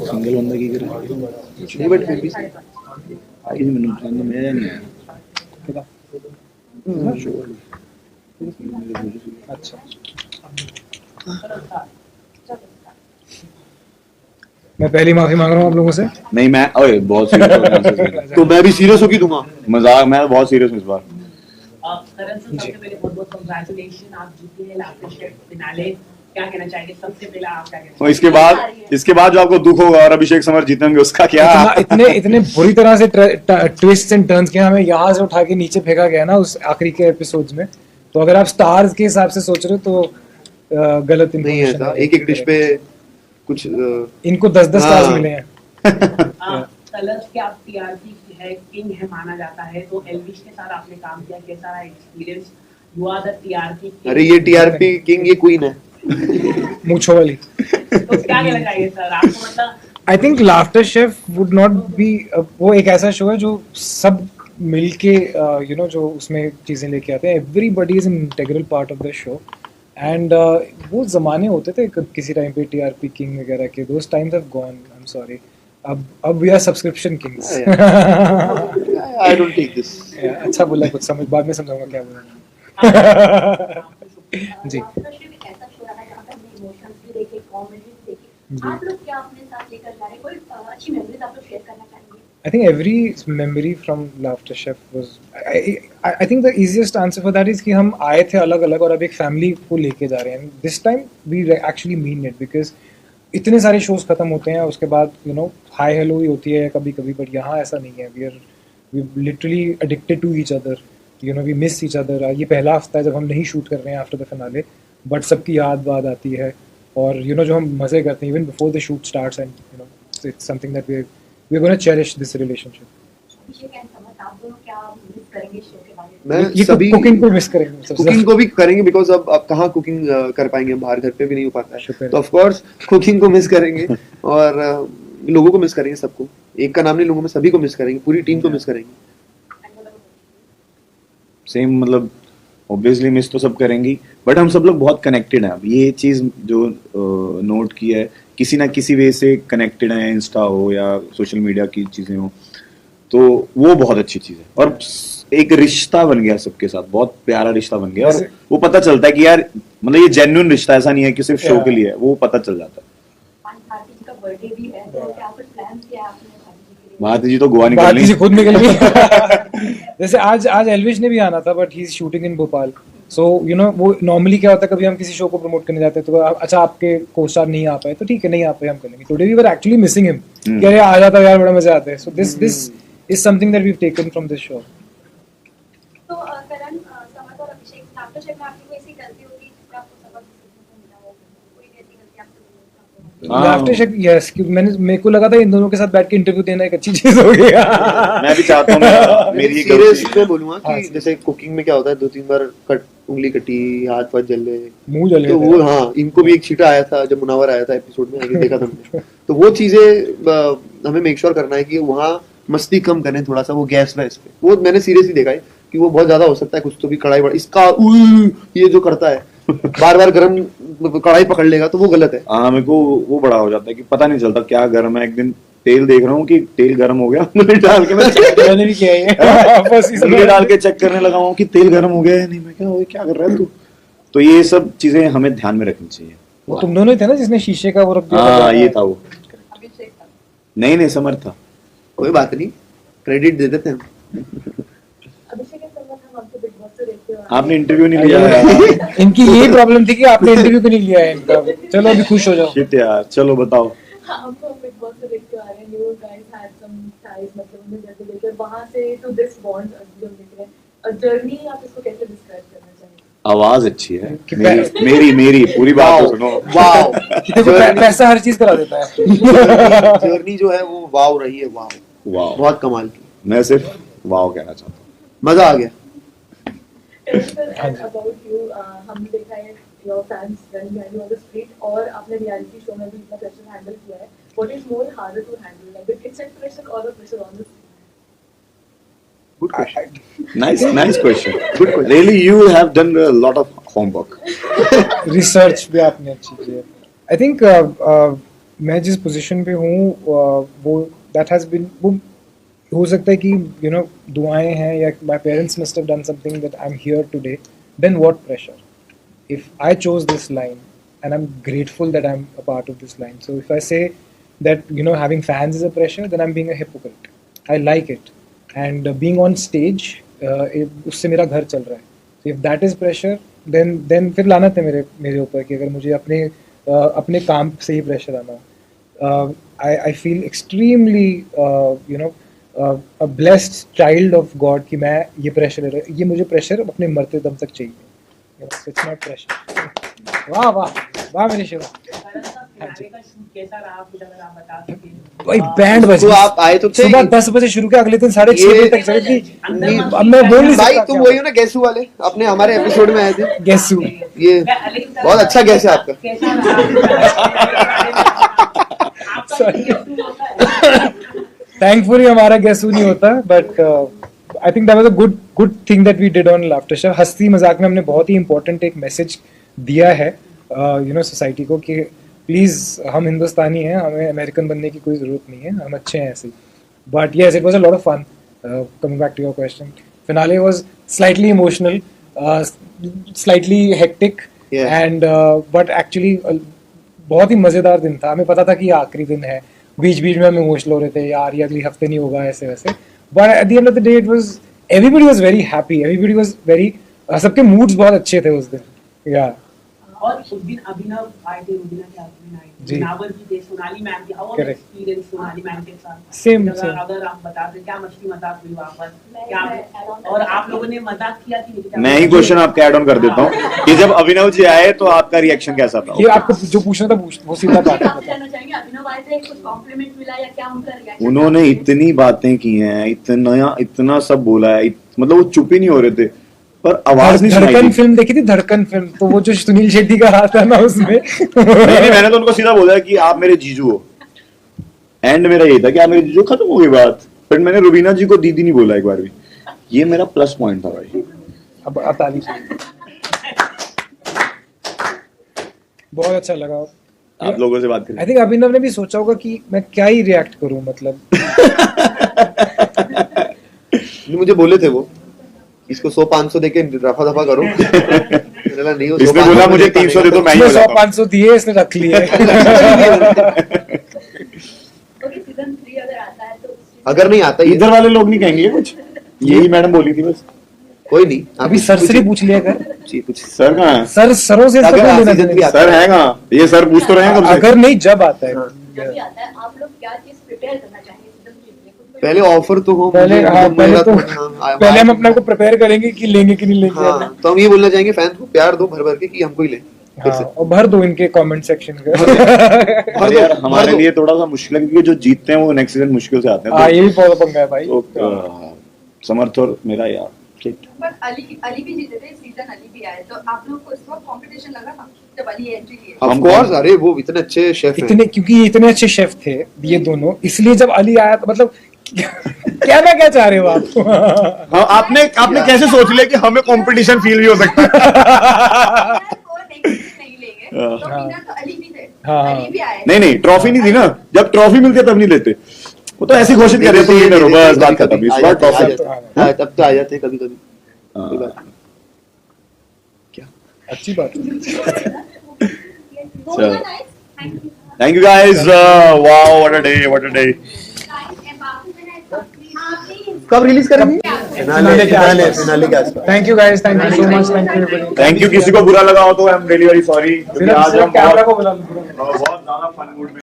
Single बंदा की करे नहीं, बट फिर भी आई मिनट में मैं नहीं आया पता ना श्योर। अच्छा मैं पहली माफी मांग रहा हूँ आप लोगों से। नहीं मैं ओए बहुत सीरियस हो गया तो मैं भी सीरियस होके दूंगा मजाक, मैं बहुत सीरियस हूँ इस बार। करण सर, सबसे पहले बहुत बहुत कांग्रेचुलेशन, आप जीते हैं लाफ्टर शेफ फिनाले। क्या कहना चाहेंगे सबसे पहले आप? क्या कहना और इसके बाद जो आपको दुख होगा और अभिषेक समर जीतेंगे उसका क्या? इतने बुरी तरह से ट्विस्ट एंड टर्न्स के हमें यहाँ से उठा के नीचे फेंका गया ना उस आखिरी के एपिसोड्स में। तो अगर आप स्टार्स के हिसाब से सोच रहे हो तो गलत नहीं है था। एक एक डिश पे कुछ इनको 10-10 स्टार्स मिले हैं। कलर्स के आप टीआरपी है किंग है माना जाता है, तो एल्विश के साथ आपने काम किया, कैसा रहा experience? You are the TRP king. अरे ये टीआरपी किंग ये क्वीन है मूंछों वाली। तो क्या कहना चाहिए सर आपको? मतलब I think laughter chef would not be, वो एक ऐसा शो है जो सब मिलके यू नो जो उसमें चीजें लेके आते हैं। Everybody is an integral part of the show and वो जमाने होते थे किसी टाइम पे टीआरपी किंग वगैरह के, those times have gone. I am sorry, अब we are subscription kings. I don't take this. अच्छा बोला, कुछ समझ बाद में समझाऊंगा क्या बोला। जी ऐसा शो रहा है जहाँ पे हमने इमोशंस भी देखे, कॉमेडी भी देखी। आप लोग क्या अपने साथ लेकर जा रहे हैं? कोई अच्छी मेमोरीज आप लोग शेयर करना चाहेंगे? I think every memory from Laughter Chef was I think the easiest answer for that is कि हम आए थे अलग अलग और अब एक फैमिली को लेके जा रहे हैं। This time we actually mean it because इतने सारे शोज खत्म होते हैं उसके बाद यू नो हाई हेलो ही होती है कभी कभी, बट यहाँ ऐसा नहीं है। We literally addicted to each other, you know we miss each other. ये पहला हफ्ता है जब हम नहीं शूट कर रहे हैं आफ्टर द फिनाले, बट सबकी याद वाद आती है और यू नो जो हम मजे करते हैं even before the shoot starts and you know it's something that we are going to cherish this relationship. Abhishek and summer, आप दोनों क्या मिस करेंगे शो के बारे में? मैं ये सभी कुकिंग को मिस करेंगे सबसे कुकिंग को भी करेंगे बिकॉज अब कहाँ कुकिंग कर पाएंगे, बाहर घर पे भी नहीं हो पाता है, शुक्र। तो ऑफ कोर्स कुकिंग को मिस करेंगे और लोगों को मिस करेंगे, सबको। एक का नाम नहीं, लोगों में सभी को मिस करेंगे, पूरी टीम को मिस करेंगे। सेम मतलब ऑब्वियसली मिस तो सब करेंगी, बट हम सब लोग बहुत कनेक्टेड हैं। अब ये चीज जो नोट की है, किसी ना किसी वे से कनेक्टेड है, इंस्टा हो या सोशल मीडिया की चीजें हो, तो वो बहुत अच्छी चीज है। और एक रिश्ता बन गया सबके साथ, बहुत प्यारा रिश्ता बन गया और वो पता चलता है कि यार मतलब ये जेन्युइन रिश्ता, ऐसा नहीं है कि सिर्फ शो के लिए है, वो पता चल जाता है। भारती जी का बर्थडे भी है, तो क्या कुछ प्लान किया है आपने भारती जी के लिए? भारती जी तो गोवा निकल भारती जी रही खुद निकल गई। जैसे आज एल्विश ने भी आना था but he is shooting in Bhopal. So you know वो नॉर्मली क्या होता है, कभी हम किसी शो को प्रमोट करने जाते हैं तो अच्छा आपके को स्टार नहीं आ पाए तो ठीक है, नहीं आ पाए हम कर लेंगे। Today we were actually missing him, कि अरे आ जाता यार, बड़ा मजा आता है। So this is something that we have taken from this show. तो करण, समर और अभिषेक, लाफ्टर शेफ में आपकी कोई ऐसी गलती होगी जिससे आपको सबक सीखने को मिला हो? कोई ऐसी गलती आपसे हुई हो? लाफ्टर शेफ, यस, मेरे को लगा था इन दोनों के साथ बैठ के इंटरव्यू देना एक अच्छी चीज हो गया। मैं भी चाहता हूँ मेरी सीरियस में बोलूंगा कि जैसे कुकिंग में क्या होता है, 2-3 बार उंगली कटी, हाथ पाथ जल गए, मुंह जल गया तो वो हाँ, इनको भी एक छींटा आया था जब मुनावर आया था एपिसोड में, आगे देखा था हमने। तो वो चीजें हमें मेक श्योर करना है कि वहाँ मस्ती कम करें थोड़ा सा, वो गैस वैस पे। वो मैंने सीरियसली देखा है कि वो बहुत ज्यादा हो सकता है, कुछ तो भी कढ़ाई बड़ा इसका ये जो करता है बार बार गर्म कढ़ाई पकड़ लेगा तो वो गलत है। हाँ, मेरे को वो बड़ा हो जाता है कि पता नहीं चलता क्या गर्म है। एक दिन तेल देख रहा हूँ कि तेल गर्म हो गया, उंगली डाल के मैंने भी किया है बस उंगली डाल के चेक करने लगा हूँ कि तेल गर्म हो गया है नहीं। मैं क्या कर रहा है तू? तो ये सब चीजें हमें ध्यान में रखनी चाहिए। वो तुम दोनों ही थे ना जिसने शीशे का वो रख दिया हाँ, ये था वो। अभिषेक का नहीं समर था। कोई बात नहीं, क्रेडिट दे देते हैं। अभिषेक एंड समर, हम आपको बिग बॉस से देखते हैं। आपने इंटरव्यू नहीं लिया है। इनकी यही प्रॉब्लम थी कि आपने इंटरव्यू क्यों नहीं लिया है इनका। चलो अभी खुश हो जाओ। शिट यार, चलो बताओ। हमको बिग बॉस से देखते आ रहे हैं, you guys had some ties, मतलब उन्हें जैसे लेकर वहां से टू दिस बॉन्ड जो देख रहे हैं, जर्नी आप इसको कैसे डिस्क्राइब करना चाहेंगे? आवाज अच्छी है मेरी पूरी बात तो सुनो। वाओ, देखो पैसा हर चीज करा देता है। जर्नी जो है वो वाओ रही है, वाओ वाह, बहुत कमाल की। मैं सिर्फ वाह कहना चाहता हूँ, मजा आ गया। अबाउट यू, हमने देखा है your fans running behind you on the street, और आपने रियलिटी शो में भी इतना प्रेशर हैंडल किया है। What is more harder to handle, like the kitchen pressure और the pressure on the street? Good question. nice question. Good question. Really, you have done a lot of homework. Research भी आपने अच्छी की है। I think मैं जिस position पे हूँ वो दैट हैज़ बीन वो हो सकता है कि यू नो दुआएं हैं या my parents must have done something that I am here today, then what pressure if I chose this line and I'm grateful that I'm a part of this line. So if I say that you know having fans is a pressure, then I'm being a hypocrite. I like it, and being on stage उससे मेरा घर चल रहा है. So if that is pressure, then फिर लानत है मेरे ऊपर कि अगर मुझे अपने काम से ही प्रेशर आना. I feel extremely you know a blessed child of God कि मैं ये मुझे प्रेशर अपने मरते दम तक चाहिए. You know, so it's not pressure. वाह वाह वाह मेरे शिवा. फिनाले का शूट कैसा रहा कुछ अगर आप बता सकें. भाई बैंड बज तो आप आए तो थे सुबह 10 बजे शुरू किया, अगले दिन 6:30 बजे तक चली थी. अब मैं बोल नहीं भाई सकता. तुम वही हो ना गैसू वाले, अपने हमारे एपिसोड में आए थे. गेसू ये बहुत अच्छा गैस है आपका. कैसा रहा आपका थैंकफुली हमारा गेसू नहीं होता, but I think that was a good thing that we did on Laughter Chef. हंसी मजाक में हमने बहुत ही इंपॉर्टेंट एक मैसेज दिया है यू नो सोसाइटी को कि प्लीज हम हिंदुस्तानी हैं, हमें अमेरिकन बनने की कोई जरूरत नहीं है, हम अच्छे हैं ऐसे ही. But yes it was a lot of fun. Coming back to your question, finale was slightly emotional, slightly hectic and but actually बहुत ही मजेदार दिन था. हमें पता था कि ये आखिरी दिन है, बीच बीच में हम इमोशनल हो रहे थे यार ये अगली हफ्ते नहीं होगा ऐसे वैसे. But at the end of the day it was everybody was very happy, everybody was very सबके मूड्स बहुत अच्छे थे उस दिन. या और उस दिन अभिनव आए थे, रुबीना के हस्बैंड आए थे, जी. नावर जी थे, सोनाली मैम थी. How was Correct. Experience Sonali ma'am के साथ? Same. अगर आप बता दें क्या मस्ती मजाक हुई वहाँ पर, क्या और आप लोगों ने मजाक किया कि नहीं? मैं ही क्वेश्चन आपका ऐड ऑन कर देता हूँ कि जब अभिनव जी आए तो आपका रिएक्शन कैसा था? ये आपको जो पूछना था वो सीधा बात आप है. कहना चाहेंगे अभिनव आए थे, कुछ कॉम्प्लीमेंट मिला या क्या उनका रिएक्शन? उन्होंने इतनी बातें की हैं, इतना सब बोला है, मतलब वो चुप ही नहीं हो रहे थे, पर आवाज नहीं सुनाई धड़कन दी. फिल्म देखी थी, धड़कन फिल्म, तो वो जो सुनील शेट्टी का हाथ था ना उसमें नहीं, मैंने तो उनको सीधा बोला कि आप मेरे जीजू हो. एंड मेरा यही था कि आप मेरे जीजू, खत्म हो गई बात. बट मैंने रुबीना जी को दीदी नहीं बोला एक बार भी. ये मेरा प्लस पॉइंट था भाई. अब ताली बहुत अच्छा लगा. आप लोगों से बात करें. आई थिंक अभिनव ने भी सोचा होगा कि मैं क्या ही रिएक्ट करूं, मतलब मुझे बोले थे वो इसको 100-500 देके रफा दफा करो. मैंने नहीं, इसने बोला मुझे 300 दे दो, मैं ही इसने हो जाता हूं. 100-500 दिए, इसने रख लिए. ओके, सीजन 3 अगर आता है तो अगर नहीं आता ये इधर वाले लोग नहीं कहेंगे कुछ. यही मैडम बोली थी बस. कोई नहीं. अभी सर से ही पूछ लिया कर. जी कुछ सर कहाँ है? सरों से इसका अगर क्या लेना season देना? 3 आता सर है कहाँ? ये सर पूछ तो रहे हैं कब से. अगर नहीं जब आता है. जब भी आता है आप लोग क्या चीज प्रिपेयर करना चाहेंगे सीजन 3 के लिए? कुछ पहले ऑफर तो हो. पहले मुझे- हाँ, मुझे पहले मेरा तो हाँ, पहले हम अपने को प्रिपेयर करेंगे कि लेंगे कि नहीं लेंगे. हाँ, तो हम ये बोलना चाहेंगे फैंस को प्यार दो भर भर के कि हमको ही ले. फिर से. हाँ, और भर दो इनके कमेंट सेक्शन का. अरे यार भर हमारे दो. लिए थोड़ा सा मुश्किल है क्योंकि जो जीतते हैं वो नेक्स्ट सीजन मुश्किल से आते हाँ हैं. ये भी बहुत पंगा है भाई. तो समर्थ और मेरा यार ठीक. पर अली भी जीते थे सीजन, अली भी आए, तो आप लोग को इस वक्त कंपटीशन लगा था जब अली एंट्री की? Of course, अरे वो इतने अच्छे शेफ हैं. इतने क्योंकि ये इतने अच्छे शेफ थे ये दोनों, इसलिए जब अली आया तो मतलब कहना क्या चाह रहे हो आप? हाँ, आपने कैसे सोच लिया कि हमें कंपटीशन फील भी हो सकता है? और नहीं लेंगे तो विनर तो अली भी थे, हाँ। अली भी आए. नहीं ट्रॉफी नहीं थी ना. जब ट्रॉफी मिलती है तब नहीं देते. वो तो ऐसे घोषित कर देते हैं विनर हो, बस बात खत्म. इस बार ट्रॉफी. हाँ, तब तो आ जाते कभी कभी. अच्छी बात है. दोनों nice. Thank you. Thank you guys. Wow what a day. कब रिलीज करेंगे? फिनाले के आसपास. फिनाले के आसपास. Thank you guys, thank you so much, thank you. Thank you. किसी को बुरा लगा हो तो I am really very sorry. आज हम कैमरा को बुला लो. बहुत ज्यादा फन मूड में